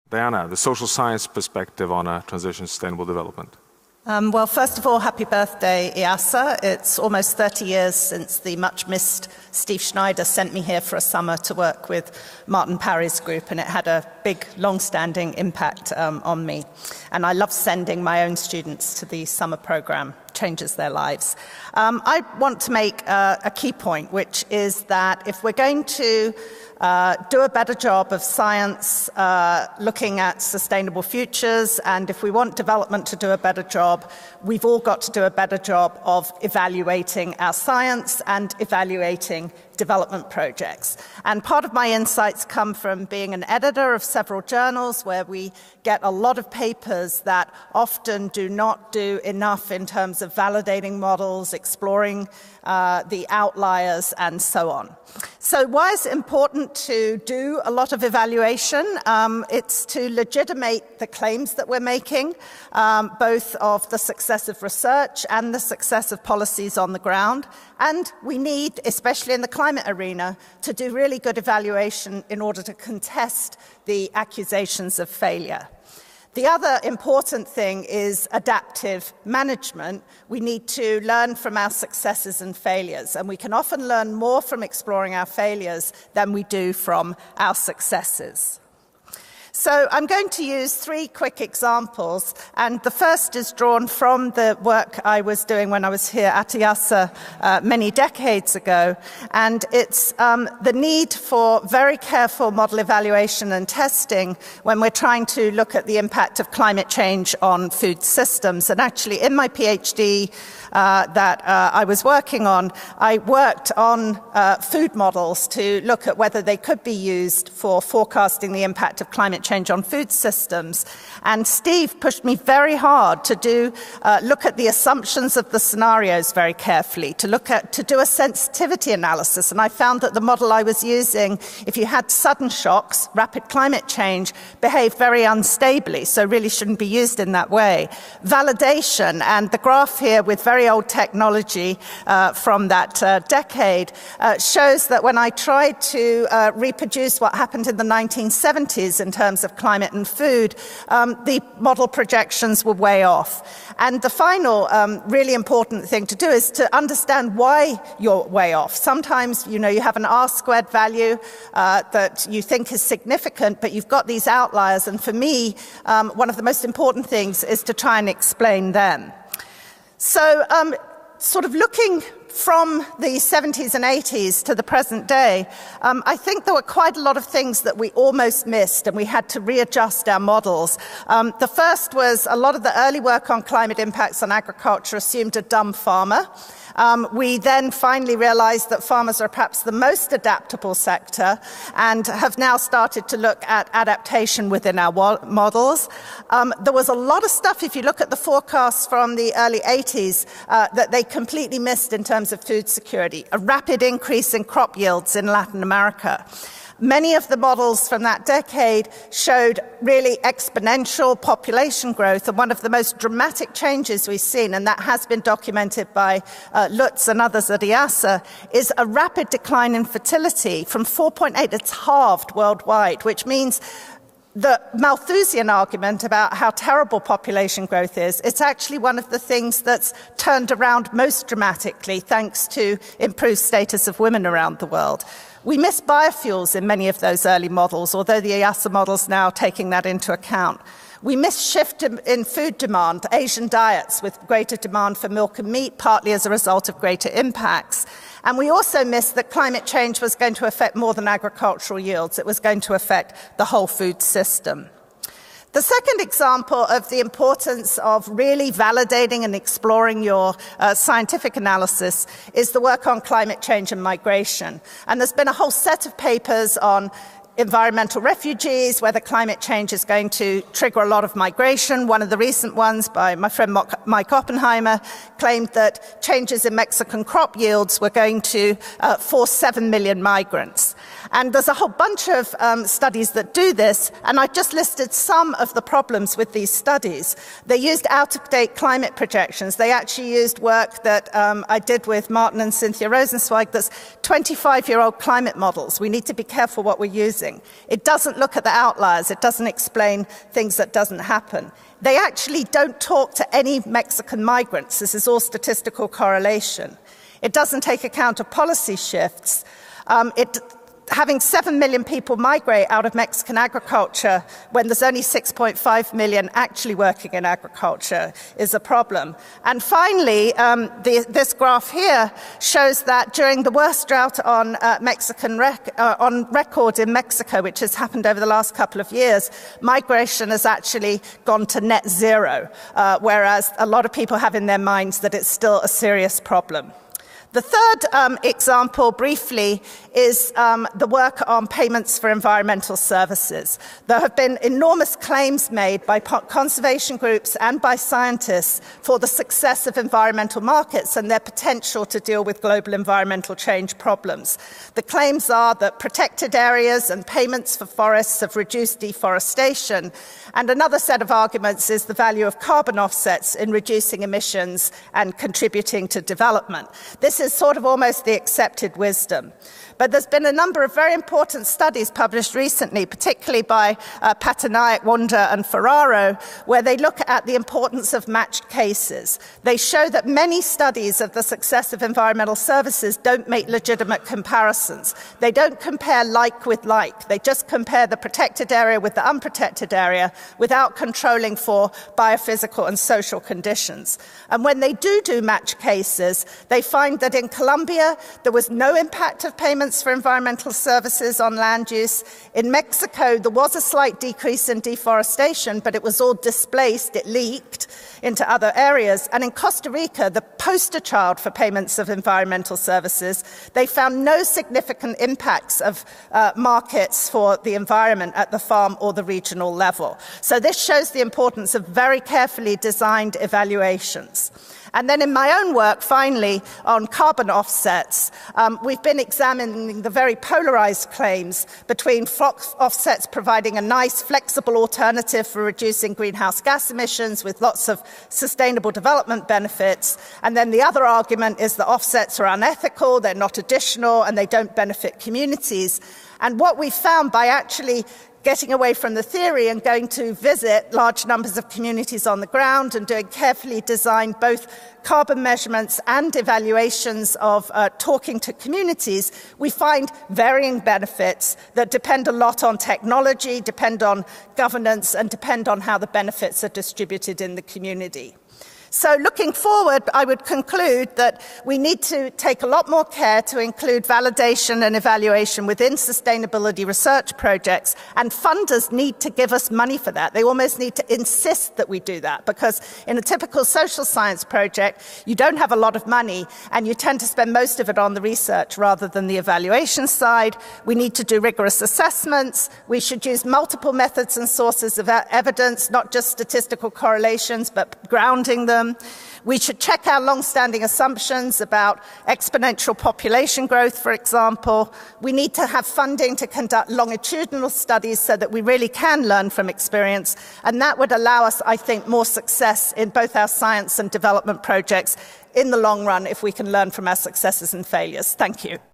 Diana, the social science perspective on a transition to sustainable development. Well, first of all, happy birthday, IIASA. It's almost 30 years since the much-missed Steve Schneider sent me here for a summer to work with Martin Parry's group, and it had a big, long-standing impact on me. And I love sending my own students to the summer program. Changes their lives. I want to make a key point, which is that if we're going to do a better job of science looking at sustainable futures, and if we want development to do a better job, we've all got to do a better job of evaluating our science and evaluating development projects. And part of my insights come from being an editor of several journals where we get a lot of papers that often do not do enough in terms of validating models, exploring the outliers, and so on. So why is it important to do a lot of evaluation? It's to legitimate the claims that we're making, both of the success of research and the success of policies on the ground. And we need, especially in the climate arena, to do really good evaluation in order to contest the accusations of failure. The other important thing is adaptive management. We need to learn from our successes and failures, and we can often learn more from exploring our failures than we do from our successes. So I'm going to use three quick examples, and the first is drawn from the work I was doing when I was here at IIASA many decades ago, and it's the need for very careful model evaluation and testing when we're trying to look at the impact of climate change on food systems. And actually, in my PhD that I was working on, I worked on food models to look at whether they could be used for forecasting the impact of climate change on food systems. And Steve pushed me very hard to look at the assumptions of the scenarios very carefully, to do a sensitivity analysis. And I found that the model I was using, if you had sudden shocks, rapid climate change, behaved very unstably, so really shouldn't be used in that way. Validation, and the graph here with very old technology from that decade shows that when I tried to reproduce what happened in the 1970s in terms of climate and food, the model projections were way off. And the final really important thing to do is to understand why you're way off. Sometimes, you have an R-squared value that you think is significant, but you've got these outliers. And for me, one of the most important things is to try and explain them. So sort of looking from the 70s and 80s to the present day, I think there were quite a lot of things that we almost missed, and we had to readjust our models. The first was a lot of the early work on climate impacts on agriculture assumed a dumb farmer. We then finally realized that farmers are perhaps the most adaptable sector and have now started to look at adaptation within our models. There was a lot of stuff, if you look at the forecasts from the early 80s, that they completely missed in terms of food security, a rapid increase in crop yields in Latin America. Many of the models from that decade showed really exponential population growth, and one of the most dramatic changes we've seen, and that has been documented by Lutz and others at IIASA, is a rapid decline in fertility from 4.8, it's halved worldwide, which means the Malthusian argument about how terrible population growth is, it's actually one of the things that's turned around most dramatically thanks to improved status of women around the world. We miss biofuels in many of those early models, although the IIASA model's now taking that into account. We miss shift in food demand, Asian diets with greater demand for milk and meat, partly as a result of greater impacts. And we also missed that climate change was going to affect more than agricultural yields. It was going to affect the whole food system. The second example of the importance of really validating and exploring your scientific analysis is the work on climate change and migration. And there's been a whole set of papers on environmental refugees, whether climate change is going to trigger a lot of migration. One of the recent ones by my friend Mike Oppenheimer claimed that changes in Mexican crop yields were going to force 7 million migrants. And there's a whole bunch of studies that do this, and I've just listed some of the problems with these studies. They used out-of-date climate projections. They actually used work that I did with Martin and Cynthia Rosenzweig that's 25-year-old climate models. We need to be careful what we're using. It doesn't look at the outliers. It doesn't explain things that doesn't happen. They actually don't talk to any Mexican migrants. This is all statistical correlation. It doesn't take account of policy shifts. Having 7 million people migrate out of Mexican agriculture when there's only 6.5 million actually working in agriculture is a problem. And finally, this graph here shows that during the worst drought on on record in Mexico, which has happened over the last couple of years, migration has actually gone to net zero, whereas a lot of people have in their minds that it's still a serious problem. The third example, briefly, is the work on payments for environmental services. There have been enormous claims made by conservation groups and by scientists for the success of environmental markets and their potential to deal with global environmental change problems. The claims are that protected areas and payments for forests have reduced deforestation. And another set of arguments is the value of carbon offsets in reducing emissions and contributing to development. This is sort of almost the accepted wisdom. But there's been a number of very important studies published recently, particularly by Patanaik, Wanda, and Ferraro, where they look at the importance of matched cases. They show that many studies of the success of environmental services don't make legitimate comparisons. They don't compare like with like. They just compare the protected area with the unprotected area without controlling for biophysical and social conditions. And when they do match cases, they find that in Colombia, there was no impact of payments for environmental services on land use. In Mexico, there was a slight decrease in deforestation, but it was all displaced, it leaked into other areas. And in Costa Rica, the poster child for payments of environmental services, they found no significant impacts of markets for the environment at the farm or the regional level. So this shows the importance of very carefully designed evaluations. And then in my own work, finally, on carbon offsets, we've been examining the very polarized claims between offsets providing a nice, flexible alternative for reducing greenhouse gas emissions with lots of sustainable development benefits. And then the other argument is that offsets are unethical, they're not additional, and they don't benefit communities. And what we found by actually getting away from the theory and going to visit large numbers of communities on the ground and doing carefully designed both carbon measurements and evaluations of talking to communities, we find varying benefits that depend a lot on technology, depend on governance, and depend on how the benefits are distributed in the community. So looking forward, I would conclude that we need to take a lot more care to include validation and evaluation within sustainability research projects, and funders need to give us money for that. They almost need to insist that we do that, because in a typical social science project, you don't have a lot of money, and you tend to spend most of it on the research rather than the evaluation side. We need to do rigorous assessments. We should use multiple methods and sources of evidence, not just statistical correlations, but grounding them. We should check our long-standing assumptions about exponential population growth, for example. We need to have funding to conduct longitudinal studies so that we really can learn from experience. And that would allow us, I think, more success in both our science and development projects in the long run if we can learn from our successes and failures. Thank you.